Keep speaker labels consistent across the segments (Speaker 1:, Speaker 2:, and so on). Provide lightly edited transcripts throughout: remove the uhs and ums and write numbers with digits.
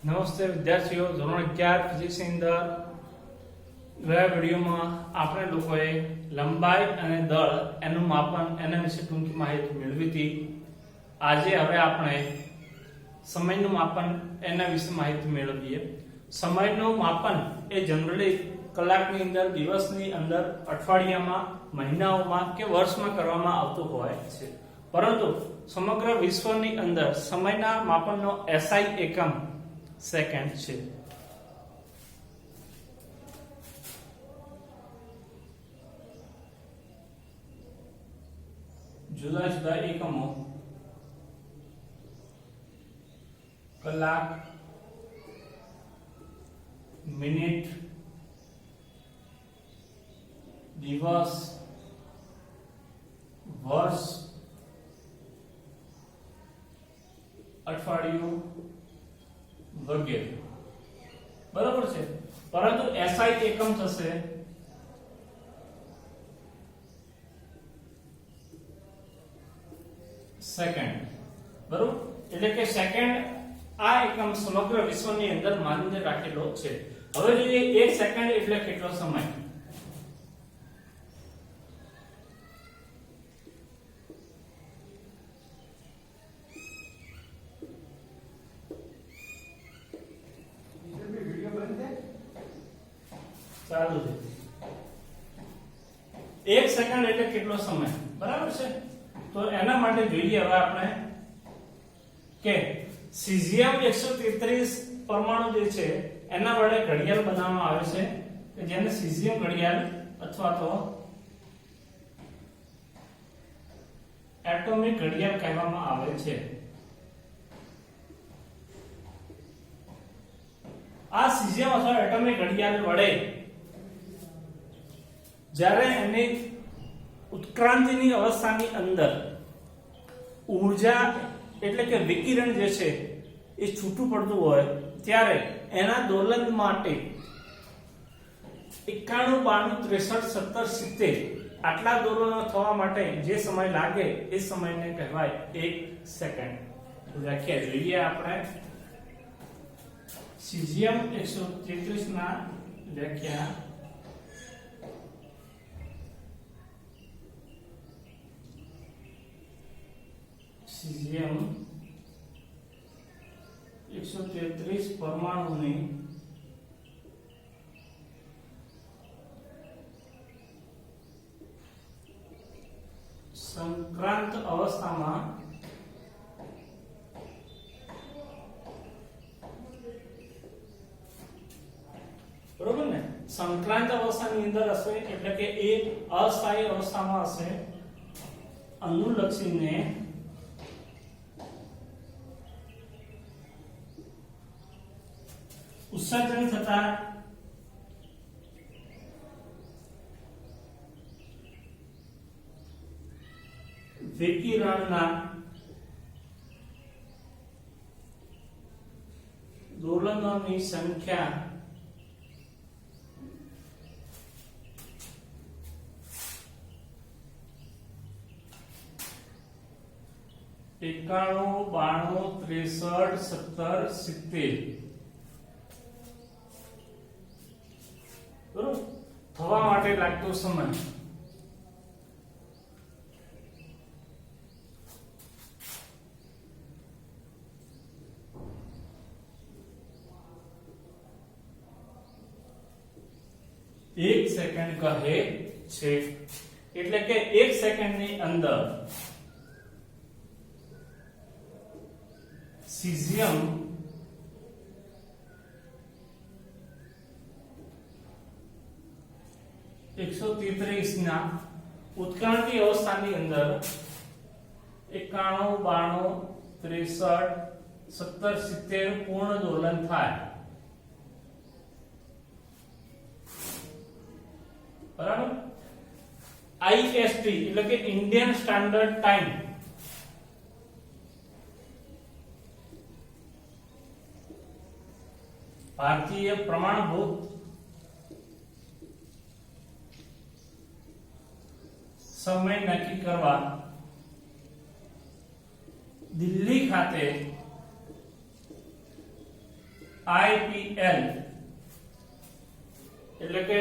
Speaker 1: નમસ્તે વિદ્યાર્થીઓ, ધોરણ 11 ફિઝિક્સની અંદર ગયા વિડીયોમાં આપણે લોકોએ લંબાઈ અને દળ એનું માપન એના વિશે ટૂંકી માહિતી મેળવી હતી. આજે હવે આપણે સમયનું માપન એના વિશે માહિતી મેળવીએ. સમયનું માપન એ જનરલી કલાકની અંદર, દિવસની અંદર, અઠવાડિયામાં, મહિનાઓમાં કે વર્ષમાં કરવામાં આવતું હોય છે. પરંતુ સમગ્ર વિશ્વની અંદર સમયના માપનનો SI એકમ સેકન્ડ છે. જુદા જુદા એકમો કલાક, મિનિટ, દિવસ, વર્ષ, અઠવાડિયું વગેરે. બરાબર છે. પરંતુ SI એકમ થશે સેકન્ડ. બરાબર, એટલે કે સેકન્ડ આ એકમ સમગ્ર વિશ્વની અંદર માન્ય રાખેલો છે. હવે જોઈએ 1 સેકન્ડ એટલે કેટલો સમય. ચાલુ છે. 1 સેકન્ડ એટલે કેટલો સમય, બરાબર છે. તો એના માટે જોઈએ હવે આપણે કે સીઝિયમ 133 પરમાણુ જે છે એના વડે ઘડિયાળ બનાવવામાં આવે છે કે જેને સીઝિયમ ઘડિયાળ અથવા તો એટોમિક ઘડિયાળ કહેવામાં આવે છે. આ સીઝિયમ અથવા એટોમિક ઘડિયાળ વડે જ્યારે એની ઉત્ક્રાંતિની અવસ્થાની અંદર ઊર્જા એટલે કે વિકિરણ જે છે એ છૂટું પડતું હોય ત્યારે એના દોલન માટે 91, 92, 63, 70 આટલા દોલનો થવા માટે જે સમય લાગે એ સમયને કહેવાય 1 સેકન્ડ. વ્યાખ્યા જોઈએ આપણે. સીઝિયમ 133 ના વ્યાખ્યા. સીઝિયમ 133 પરમાણુની સંક્રાંત અવસ્થામાં બરોબર ને, સંક્રાંત અવસ્થાની અંદર હશે એટલે કે એ અસ્થાયી અવસ્થામાં હશે. અનુલક્ષીને ઉત્સર્જન થતા વિકિરણના દોલનોની સંખ્યા એકાણું, 92, 63, 70 બરોબર થવા માટે લાગતો સમય. એક સેકન્ડ કહે છે. એટલે કે 1 સેકન્ડની અંદર સીઝિયમ 133 ના ઉત્ક્રાંતિ અવસ્થાની અંદર 91, 92, 63, 70 પૂર્ણ દોલન થાય. બરાબર. IST એટલે કે ઇન્ડિયન સ્ટાન્ડર્ડ ટાઈમ ભારતીય પ્રમાણભૂત સમય નક્કી કરવા દિલ્હી ખાતે IPL એટલે કે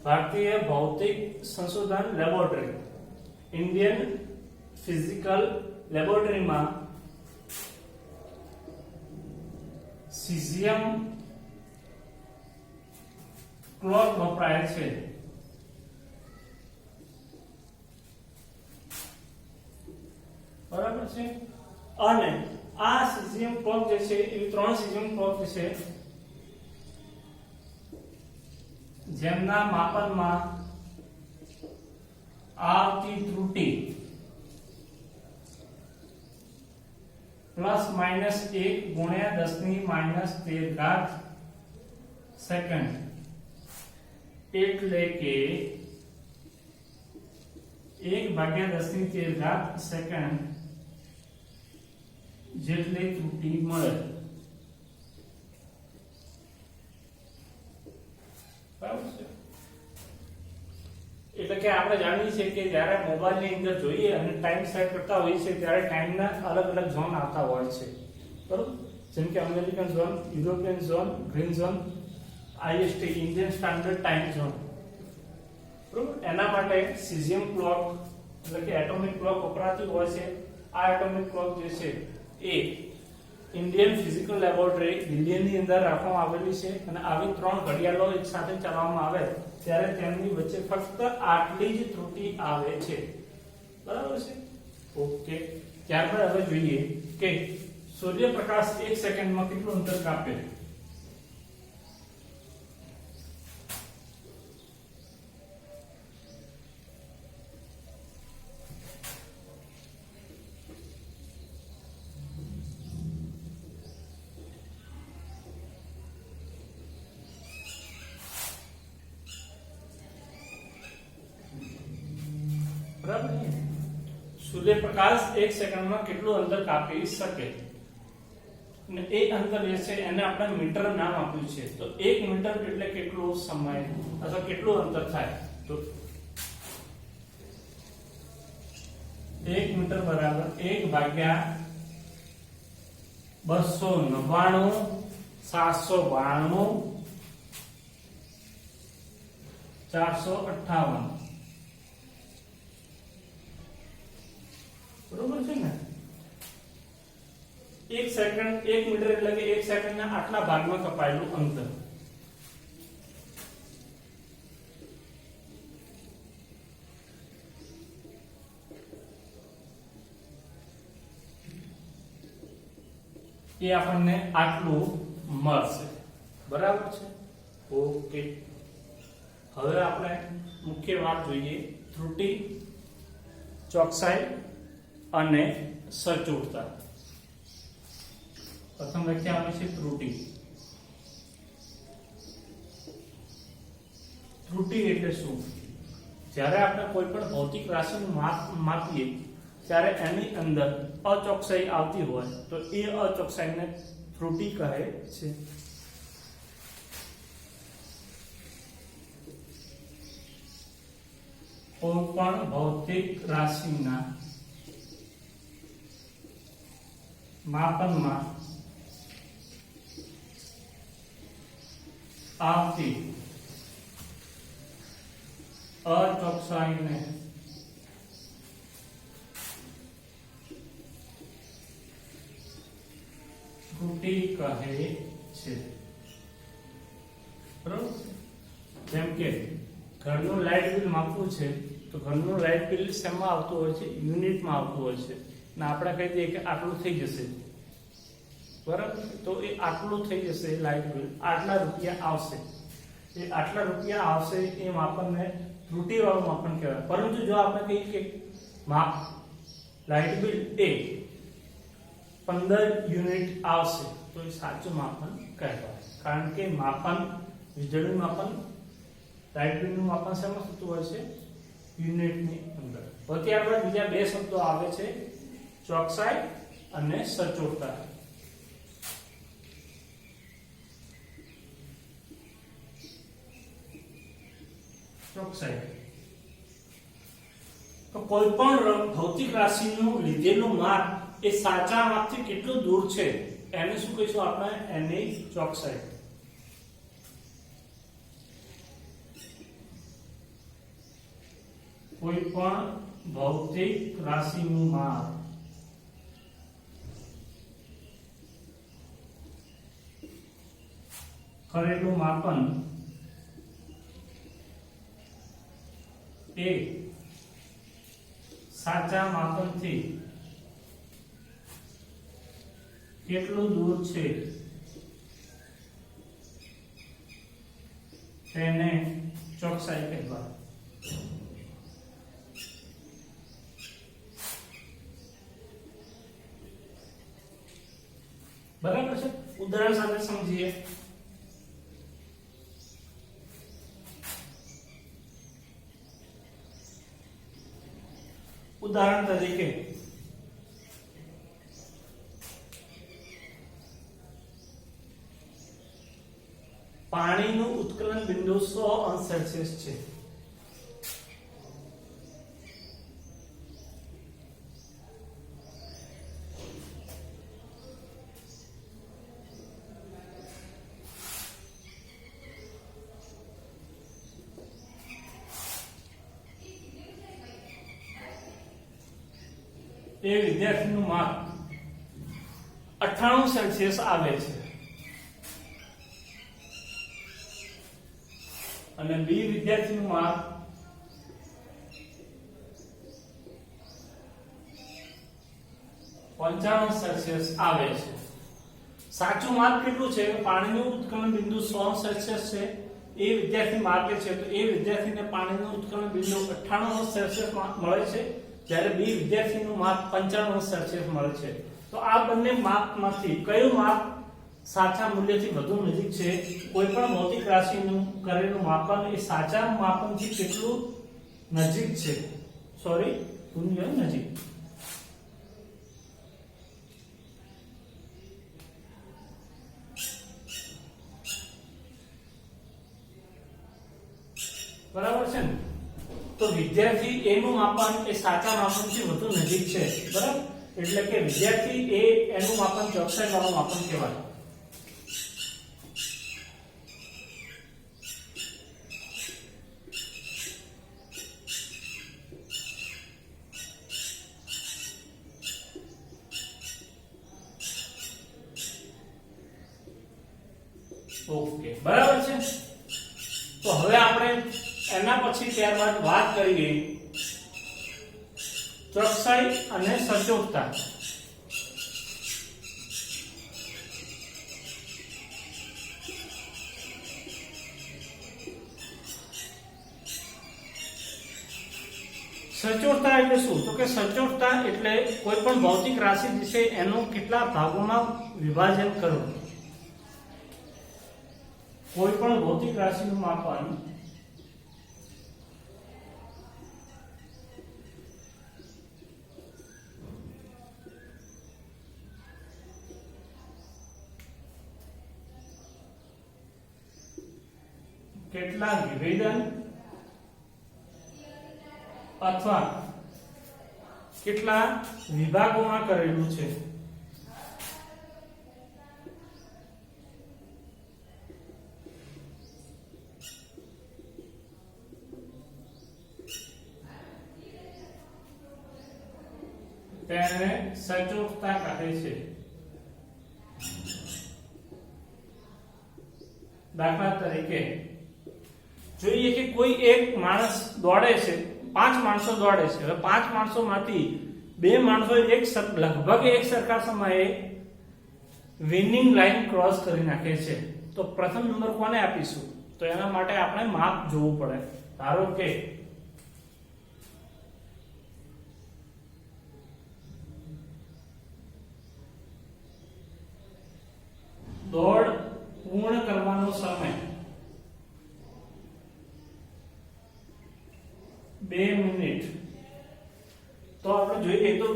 Speaker 1: ભારતીય ભૌતિક સંશોધન લેબોરેટરી, ઇન્ડિયન ફિઝિકલ લેબોરેટરીમાં સીઝિયમ ક્લોથ વપરાય છે. બરાબર છે. અને આ સીઝિયમ ક્લોથ જે છે એ 3 સીઝિયમ ક્લોથ છે જેમના માપનમાં આવતી ત્રુટિ પ્લસ માઇનસ 1 ગુણ્યા 10⁻13 સેકન્ડ એટલે કે 1/10⁻13 સેકન્ડ જેટલી ત્રુટિ મળે. બરાબર છે. એટલે કે આપણે જાણીએ છીએ કે જ્યારે મોબાઈલ ની અંદર જોઈએ અને ટાઈમ સેટ કરતા હોઈએ છીએ ત્યારે ટાઈમના અલગ અલગ ઝોન આવતા હોય છે. બરાબર. જેમ કે American zone, European zone, green zone, IST Indian standard time zone. બરાબર. એના માટે સીઝિયમ ક્લોક એટલે કે એટોમિક ક્લોક વપરાતી હોય છે. આ એટોમિક ક્લોક જે છે એ ઇન્ડિયન ફિઝિકલ લેબોરેટરી દિલ્હીની અંદર રાખવામાં આવેલી છે અને આવી 3 ઘડિયાળો એક સાથે ચલાવવામાં આવે ત્યારે તેમની વચ્ચે ફક્ત આટલી જ ત્રુટિ આવે છે. બરાબર છે. ઓકે. ત્યારબાદ હવે જોઈએ કે સૂર્યપ્રકાશ 1 સેકન્ડમાં કેટલું અંતર કાપે. બરાબર. સૂર્યપ્રકાશ 1 સેકન્ડમાં કેટલું અંતર કાપી શકે અને એ અંતર જે છે એને આપણે મીટર નામ આપ્યું છે. તો 1 મીટર એટલે કેટલો સમય અથવા કેટલું અંતર થાય? તો 1 મીટર બરાબર 1/299 792 458. બરોબર છે ને. 1 સેકન્ડ 1 મીટર એટલે કે 1 સેકન્ડના આટલા ભાગમાં કપાયેલું અંતર. એ આપણને આટલું મળશે. બરાબર છે. ઓકે. હવે આપણે મુખ્ય વાત જોઈએ ત્રુટિ, ચોકસાઈ અને સચોટતા. પ્રથમ વ્યાખ્યા આવે છે ત્રુટિ. ત્રુટિ એટલે શું? જ્યારે આપણે કોઈ પણ ભૌતિક રાશિનું માપ માપીએ ત્યારે એની અંદર અચોકસાઈ આવતી હોય તો એ અચોકસાઈને ત્રુટિ કહે છે. કોઈ પણ ભૌતિક રાશિના માપનમાં આવતી અચોકસાઈને ત્રુટિ કહે છે. બરોબર. જેમ કે ઘરનું લાઇટ બિલ માપવું છે તો ઘરનું લાઇટ બિલ શેમાં આવતું હોય છે? યુનિટમાં આવતું હોય છે. ને આપણે કહી દઈએ કે આટલું થઈ જશે. બરાબર. તો એ આટલું થઈ જશે લાઇટ બિલ, આટલા રૂપિયા આવશે. એ આટલા રૂપિયા આવશે એ માપનને ત્રુટિ વાળું માપન કહેવાય. પરંતુ જો આપણે કહીએ કે માપ લાઇટ બિલ એ 15 યુનિટ આવશે તો એ સાચું માપન કહેવાય. કારણ કે માપન વીજળીનું માપન, લાઇટ બિલનું માપન શેમાં થતું હોય છે? યુનિટની અંદર. તો ત્યારબાદ બીજા બે શબ્દો આવે છે ચોકસાઈ અને સચોટતા. ચોકસાઈ તો કોઈ પણ ભૌતિક રાશિનું લીધેલું માપ એ સાચા માપથી કેટલું દૂર છે એને શું કહીશું આપણે? એની ચોકસાઈ. કોઈ પણ ભૌતિક રાશિનું માપ કરેલું માપન એ સાચા માપનથી કેટલું દૂર છે તેને ચોકસાઈ કહેવાય. બરાબર છે. ઉદાહરણ સાથે સમજીએ. ઉદાહરણ તરીકે પાણીનું ઉત્કલન બિંદુ 100°C છે. એ વિદ્યાર્થીનું માપ 98°C આવે છે અને બી વિદ્યાર્થીનું માપ 95°C આવે છે. સાચું માપ કેટલું છે? પાણીનું ઉત્કલન બિંદુ 100°C છે. એ વિદ્યાર્થી માપે છે તો એ વિદ્યાર્થીને પાણીનું ઉત્કલન બિંદુ 98°C મળે છે, જ્યારે બી વિદ્યાર્થીનું માપ 95°C મળે છે. તો આ બંને માપમાંથી કયું માપ સાચા મૂલ્યથી વધુ નજીક છે? કોઈ પણ ભૌતિક રાશિનું કરેલું માપન એ સાચા માપનથી કેટલું નજીક છે? નજીક. બરાબર છે ને? તો વિદ્યાર્થી એ નું માપન એ સાચા માપનથી વધુ નજીક છે. બરાબર? એટલે કે વિદ્યાર્થી એ એનું માપન ચોકસાઈ વાળું માપન કહેવાય. ઓકે, બરાબર છે. તો હવે આપણે એના પછી ત્યારબાદ વાત કરીએ ચોકસાઈ અને સચોટતા. સચોટતા એટલે શું? તો કે સચોટતા એટલે કોઈ પણ ભૌતિક રાશિ વિશે એનું કેટલા ભાગોમાં વિભાજન કરવું. કોઈ પણ ભૌતિક રાશિનું માપન કેટલા વિભેદન અથવા કેટલા વિભાગોમાં કરેલું છે. તેને સચોટતા કહે છે. દાખલા તરીકે જોઈએ કે કોઈ એક માણસ દોડે છે, 5 માણસો દોડે છે. હવે 5 માણસોમાંથી 2 માણસો લગભગ એક સરખા સમયે વિનિંગ લાઈન ક્રોસ કરી નાખે છે. તો પ્રથમ નંબર કોને આપીશું? તો એના માટે આપણે માપ જોવું પડે. ધારો કે દોડ પૂર્ણ કરવાનો સમય 2 મિનિટ. તો આપણે જોઈએ તો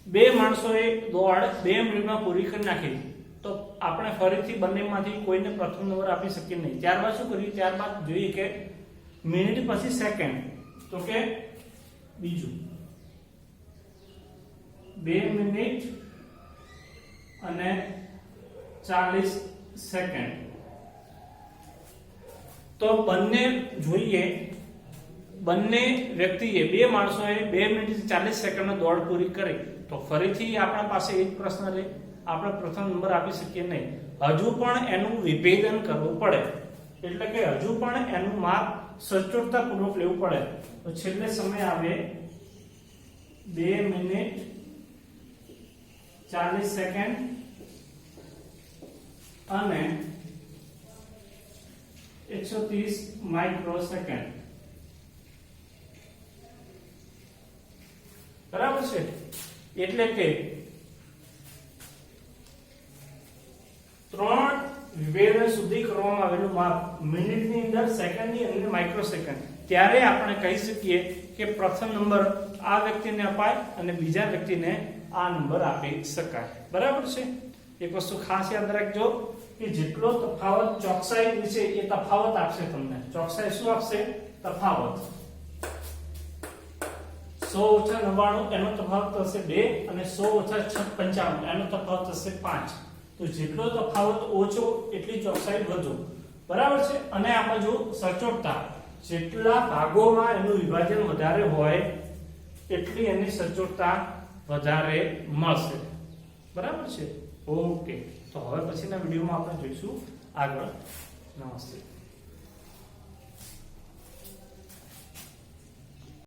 Speaker 1: 2 માણસોએ દોડ 2 મિનિટમાં પૂરી કરી નાખી. તો આપણે ફરીથી બંનેમાંથી કોઈને પ્રથમ નંબર આપી શકીએ નહીં. ત્યારબાદ શું કરીએ? ત્યારબાદ જોઈએ કે મિનિટ પછી સેકન્ડ. તો કે બીજું 2 મિનિટ અને 40 સેકન્ડ. તો બંને જોઈએ, બંને વ્યક્તિએ, બે માણસોએ 2 મિનિટ 40 સેકન્ડનો દોડ પૂરી કરી. તો ફરીથી આપણા પાસે એક પ્રશ્ન રહે, આપણે પ્રથમ નંબર આપી શકીએ નહીં, હજુ પણ એનું વિભેદન કરવું પડે, એટલે કે હજુ પણ એનું માપ સચોટતાપૂર્વક લેવું પડે. તો છેલ્લે સમય આવે 2 મિનિટ 40 સેકન્ડ અને 130 માઇક્રોસેકન્ડ. બરાબર છે? એટલે કે 3 વિભેદન સુધી કરવામાં આવેલું માપ મિનિટની અંદર, સેકન્ડની અંદર, માઇક્રોસેકન્ડ. ત્યારે આપણે કહી શકીએ કે પ્રથમ નંબર આ વ્યક્તિને અપાય અને બીજા વ્યક્તિને આ નંબર આપી શકાય. બરાબર છે? એક વસ્તુ ખાસ યાદ રાખજો કે જેટલો તફાવત ચોકસાઈ વિશે એ તફાવત આપશે તમને. ચોકસાઈ શું આપશે? તફાવત. 100 ઓછા 99 એનો તફાવત થશે 2 અને 100 ઓછા 55 એનો તફાવત થશે 5. તો જેટલો તફાવત ઓછો એટલી ચોકસાઈ વધુ. બરાબર છે? અને આમાં જો સચોટતા, જેટલા ભાગોમાં એનું વિભાજન વધારે હોય એટલી એની સચોટતા વધારે મળશે. બરાબર છે? ઓકે. તો હવે પછીના વિડીયોમાં આપણે જોઈશું આગળ. નમસ્તે.